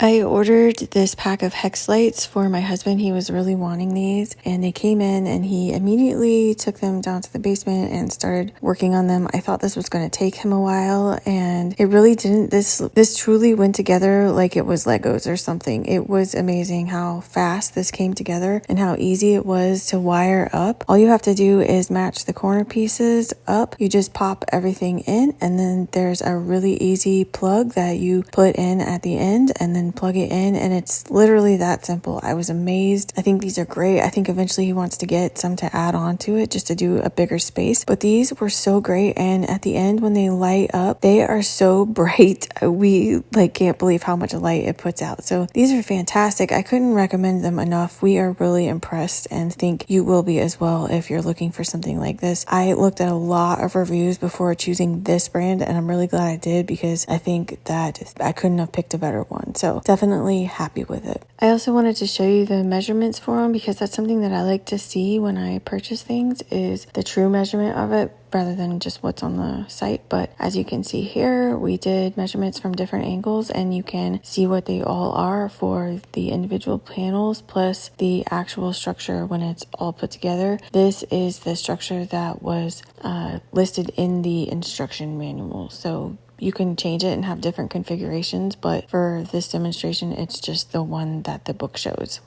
I ordered this pack of hex lights for my husband. He was really wanting these, and they came in and he immediately took them down to the basement and started working on them. I thought this was going to take him a while, and it really didn't. This truly went together like it was Legos or something. It was amazing how fast this came together and how easy it was to wire up. All you have to do is match the corner pieces up. You just pop everything in, and then there's a really easy plug that you put in at the end and then plug it in, and it's literally that simple. I was amazed. I think these are great. I think eventually he wants to get some to add on to it just to do a bigger space, but these were so great. And at the end, when they light up, they are so bright. We can't believe how much light it puts out. So these are fantastic. I couldn't recommend them enough. We are really impressed and think you will be as well if you're looking for something like this. I looked at a lot of reviews before choosing this brand, and I'm really glad I did because I think that I couldn't have picked a better one. So definitely happy with it. I also wanted to show you the measurements for them because that's something that I like to see when I purchase things, is the true measurement of it rather than just what's on the site. But as you can see here, we did measurements from different angles, and you can see what they all are for the individual panels plus the actual structure when it's all put together. This is the structure that was listed in the instruction manual. So you can change it and have different configurations, but for this demonstration, it's just the one that the book shows.